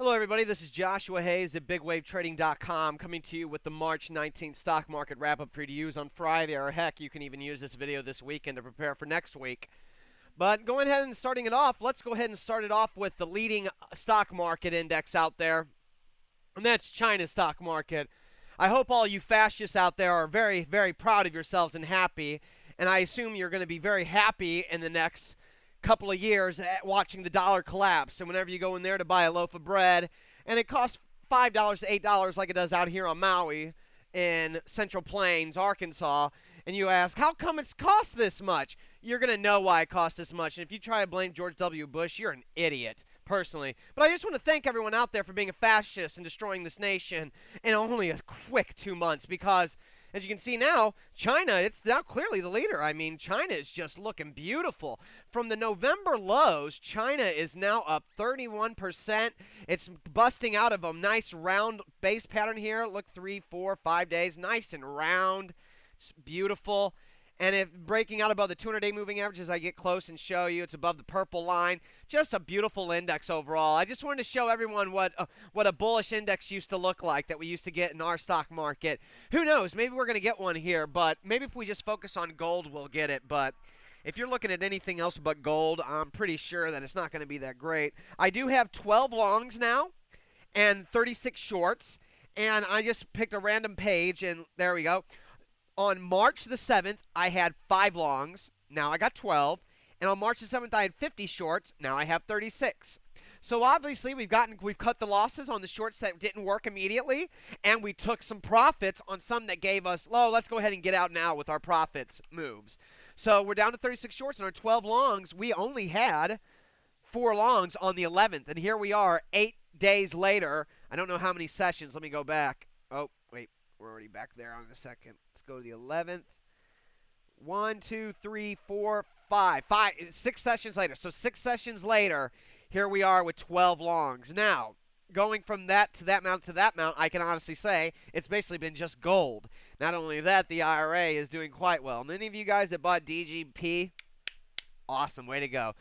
Hello, everybody. This is Joshua Hayes at BigWaveTrading.com coming to you with the March 19th stock market wrap-up for you to use on Friday, or heck, you can even use this video this weekend to prepare for next week. But going ahead and starting it off, let's go ahead and start it off with the leading stock market index out there, and that's China's stock market. I hope all you fascists out there are very, very proud of yourselves and happy, and I assume you're going to be very happy in the next couple of years at watching the dollar collapse. And whenever you go in there to buy a loaf of bread, and it costs $5 to $8 like it does out here on Maui in Central Plains, Arkansas, and you ask, how come it's cost this much? You're going to know why it costs this much. And if you try to blame George W. Bush, you're an idiot, personally. But I just want to thank everyone out there for being a fascist and destroying this nation in only a quick 2 months, because as you can see now, China, it's now clearly the leader. I mean, China is just looking beautiful. From the November lows, China is now up 31%. It's busting out of a nice round base pattern here. Look, 3, 4, 5 days. Nice and round. It's beautiful. And if breaking out above the 200-day moving average as I get close and show you, it's above the purple line. Just a beautiful index overall. I just wanted to show everyone what a bullish index used to look like that we used to get in our stock market. Who knows? Maybe we're going to get one here, but maybe if we just focus on gold, we'll get it. But if you're looking at anything else but gold, I'm pretty sure that it's not going to be that great. I do have 12 longs now and 36 shorts, and I just picked a random page, and there we go. On March the 7th, I had 5 longs. Now I got 12. And on March the 7th, I had 50 shorts. Now I have 36. So obviously, we've cut the losses on the shorts that didn't work immediately, and we took some profits on some that gave us, oh, let's go ahead and get out now with our profits moves. So we're down to 36 shorts, and our 12 longs, we only had 4 longs on the 11th. And here we are 8 days later. I don't know how many sessions. Let me go back. Oh, wait. We're already back there on a second. Let's go to the 11th. 1, 2, 3, 4, 5. 6 sessions later. So 6 sessions later, here we are with 12 longs. Now, going from that to that mount to that mount, I can honestly say it's basically been just gold. Not only that, the IRA is doing quite well. And any of you guys that bought DGP, awesome. Way to go.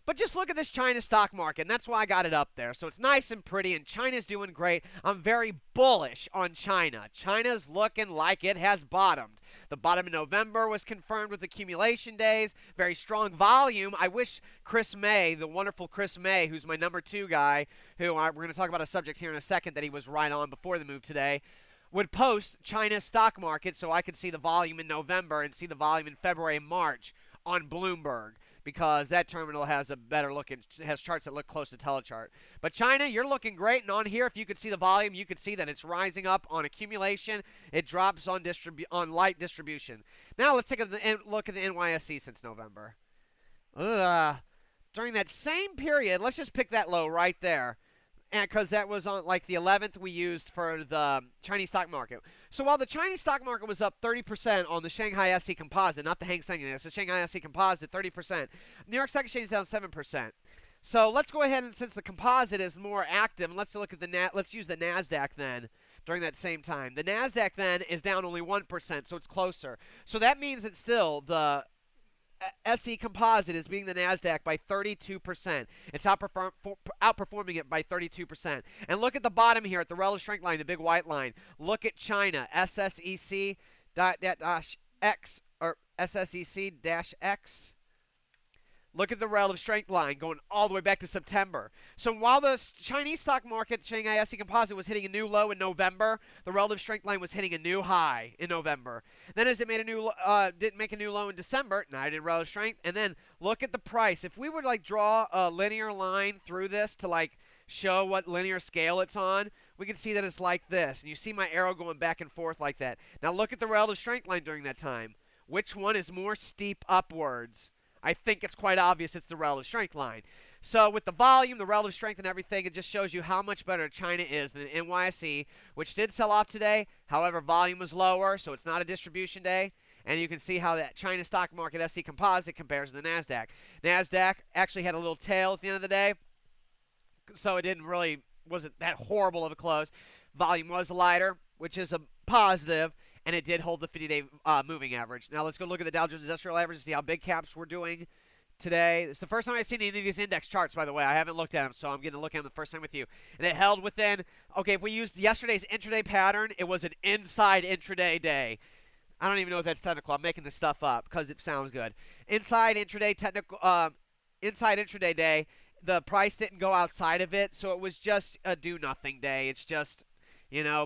But just look at this China stock market, and that's why I got it up there. So it's nice and pretty, and China's doing great. I'm very bullish on China. China's looking like it has bottomed. The bottom in November was confirmed with accumulation days. Very strong volume. I wish Chris May, the wonderful Chris May, who's my number 2 guy, who we're going to talk about a subject here in a second that he was right on before the move today, would post China's stock market so I could see the volume in November and see the volume in February and March on Bloomberg, because that terminal has a better look and has charts that look close to Telechart. But China, you're looking great, and on here, if you could see the volume, you could see that it's rising up on accumulation. It drops on light distribution. Now let's take a look at the NYSE since November. During that same period, let's just pick that low right there, and because that was on like the 11th we used for the Chinese stock market. So while the Chinese stock market was up 30% on the Shanghai SC Composite, not the Hang Seng Index, the Shanghai SC Composite, 30%. New York Stock Exchange is down 7%. So let's go ahead and, since the composite is more active, let's look at let's use the Nasdaq then. During that same time, the Nasdaq then is down only 1%, so it's closer. So that means that still the SE Composite is beating the Nasdaq by 32%. It's outperforming it by 32%. And look at the bottom here at the relative strength line, the big white line. Look at China, SSEC-X or SSEC-X. Look at the relative strength line going all the way back to September. So while the Chinese stock market, Shanghai SC Composite, was hitting a new low in November, the relative strength line was hitting a new high in November. Then as it made didn't make a new low in December, neither did relative strength. And then look at the price. If we would like draw a linear line through this to like show what linear scale it's on, we can see that it's like this. And you see my arrow going back and forth like that. Now look at the relative strength line during that time. Which one is more steep upwards? I think it's quite obvious it's the relative strength line. So with the volume, the relative strength, and everything, it just shows you how much better China is than NYSE, which did sell off today. However, volume was lower, so it's not a distribution day. And you can see how that China stock market SC Composite compares to the Nasdaq. Nasdaq actually had a little tail at the end of the day, so it wasn't that horrible of a close. Volume was lighter, which is a positive. And it did hold the 50-day moving average. Now let's go look at the Dow Jones Industrial Average and see how big caps were doing today. It's the first time I've seen any of these index charts, by the way. I haven't looked at them, so I'm going to look at them the first time with you. And it held within, okay, if we used yesterday's intraday pattern, it was an inside intraday day. I don't even know if that's technical. I'm making this stuff up because it sounds good. Inside intraday inside intraday day, the price didn't go outside of it, so it was just a do-nothing day. It's just,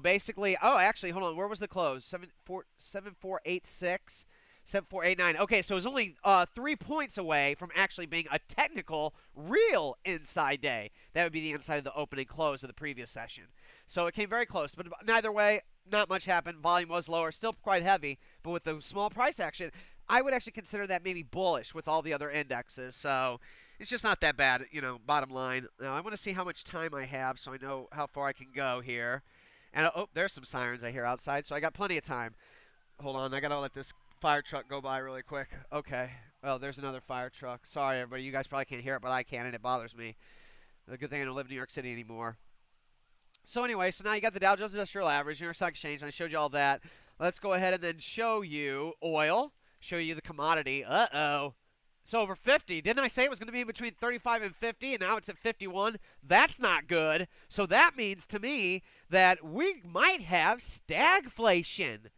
basically, oh, actually, hold on. Where was the close? 7486. 7489. Okay, so it was only 3 points away from actually being a technical, real inside day. That would be the inside of the opening close of the previous session. So it came very close, but neither way, not much happened. Volume was lower, still quite heavy, but with the small price action, I would actually consider that maybe bullish with all the other indexes. So it's just not that bad, bottom line. Now, I want to see how much time I have so I know how far I can go here. And, oh, there's some sirens I hear outside, so I got plenty of time. Hold on, I got to let this fire truck go by really quick. Okay. Well, there's another fire truck. Sorry, everybody. You guys probably can't hear it, but I can, and it bothers me. A good thing I don't live in New York City anymore. So anyway, so now you got the Dow Jones Industrial Average, New York Stock Exchange, and I showed you all that. Let's go ahead and then show you oil, show you the commodity. Uh-oh. It's over 50. Didn't I say it was going to be in between 35 and 50, and now it's at 51? That's not good. So that means to me that we might have stagflation.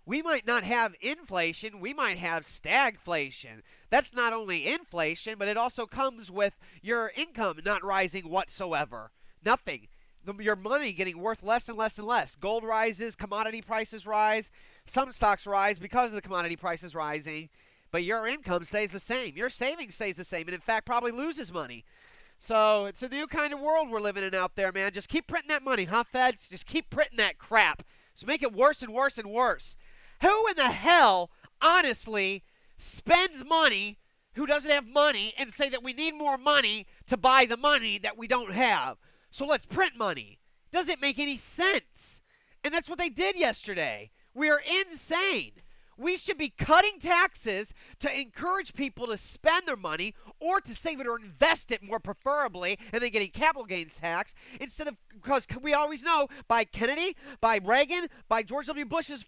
We might not have inflation, we might have stagflation. That's not only inflation, but it also comes with your income not rising whatsoever. Nothing. Your money getting worth less and less and less. Gold rises, commodity prices rise. Some stocks rise because of the commodity prices rising, but your income stays the same. Your savings stays the same, and in fact probably loses money. So it's a new kind of world we're living in out there, man. Just keep printing that money, huh, Feds? Just keep printing that crap. So make it worse and worse and worse. Who in the hell, honestly, spends money who doesn't have money and say that we need more money to buy the money that we don't have? So let's print money. Doesn't make any sense. And that's what they did yesterday. We are insane. We should be cutting taxes to encourage people to spend their money or to save it or invest it more preferably, and then getting capital gains tax instead of, because we always know by Kennedy, by Reagan, by George W. Bush's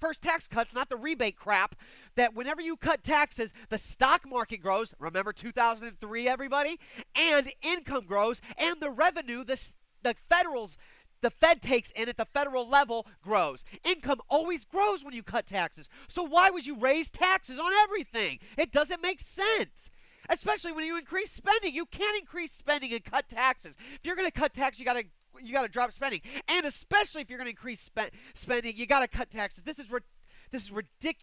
first tax cuts, not the rebate crap, that whenever you cut taxes, the stock market grows. Remember 2003, everybody? And income grows, and the revenue, the Fed takes in at the federal level grows. Income always grows when you cut taxes. So why would you raise taxes on everything? It doesn't make sense. Especially when you increase spending. You can't increase spending and cut taxes. If you're going to cut taxes, you got to drop spending. And especially if you're going to increase spending, you got to cut taxes. This is ridiculous.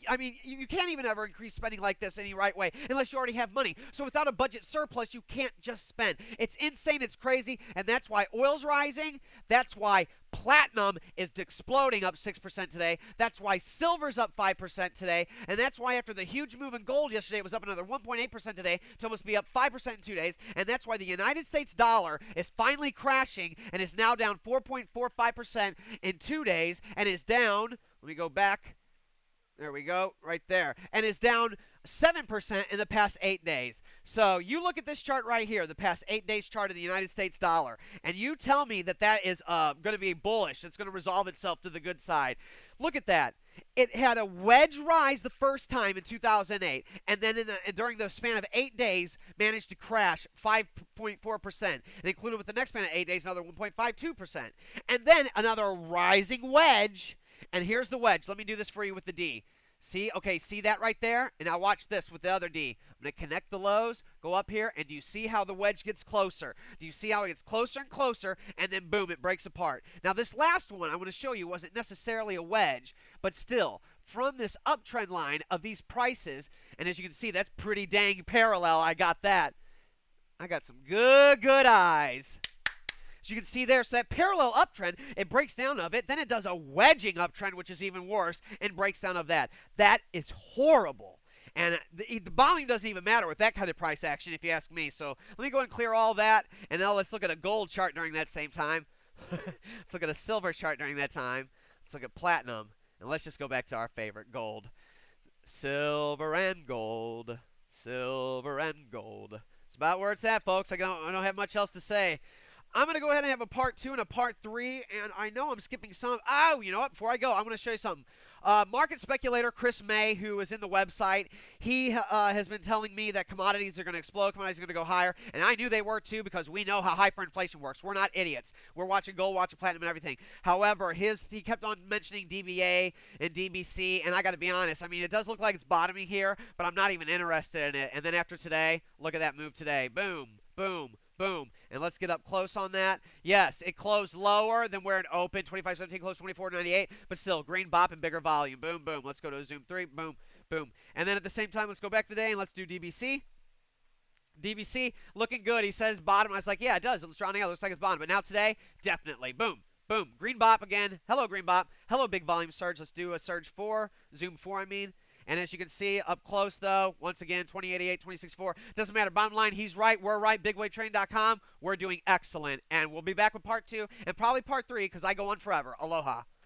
I mean, you can't even ever increase spending like this any right way unless you already have money. So without a budget surplus, you can't just spend. It's insane. It's crazy. And that's why oil's rising. That's why platinum is exploding up 6% today. That's why silver's up 5% today. And that's why after the huge move in gold yesterday, it was up another 1.8% today to almost be up 5% in 2 days. And that's why the United States dollar is finally crashing and is now down 4.45% in 2 days and is down, let me go back. There we go, right there. And is down 7% in the past 8 days. So you look at this chart right here, the past 8 days chart of the United States dollar, and you tell me that that is going to be bullish. It's going to resolve itself to the good side. Look at that. It had a wedge rise the first time in 2008, and then during the span of 8 days, managed to crash 5.4%, and included with the next span of 8 days, another 1.52%. And then another rising wedge. And here's the wedge. Let me do this for you with the D. See? Okay, see that right there? And now watch this with the other D. I'm going to connect the lows, go up here, and do you see how the wedge gets closer? Do you see how it gets closer and closer, and then boom, it breaks apart. Now this last one I want to show you wasn't necessarily a wedge, but still, from this uptrend line of these prices, and as you can see, that's pretty dang parallel. I got that. I got some good eyes. As you can see there, so that parallel uptrend, it breaks down of it. Then it does a wedging uptrend, which is even worse, and breaks down of that. That is horrible. And the volume doesn't even matter with that kind of price action, if you ask me. So let me go and clear all that, and now let's look at a gold chart during that same time. Let's look at a silver chart during that time. Let's look at platinum. And let's just go back to our favorite, gold. Silver and gold. Silver and gold. It's about where it's at, folks. I don't have much else to say. I'm going to go ahead and have a part 2 and a part 3, and I know I'm skipping some. Oh, you know what? Before I go, I'm going to show you something. Market speculator Chris May, who is in the website, he has been telling me that commodities are going to explode, commodities are going to go higher, and I knew they were too because we know how hyperinflation works. We're not idiots. We're watching gold, watching platinum, and everything. However, he kept on mentioning DBA and DBC, and I got to be honest. I mean, it does look like it's bottoming here, but I'm not even interested in it. And then after today, look at that move today. Boom, boom, boom. And let's get up close on that. Yes, it closed lower than where it opened. 25.17 closed 24.98, but still green bop and bigger volume. Boom, boom. Let's go to a zoom 3. Boom, boom. And then at the same time, let's go back today and let's do DBC. DBC looking good. He says bottom. I was like, yeah, it does. It's rounding out. It looks like it's bottom. But now today, definitely. Boom. Boom. Green bop again. Hello, green bop. Hello, big volume surge. Let's do a surge 4. Zoom 4, I mean. And as you can see, up close, though, once again, 2088, 26.4. Doesn't matter. Bottom line, he's right. We're right. BigWaveTrading.com. We're doing excellent. And we'll be back with part 2 and probably part 3 because I go on forever. Aloha.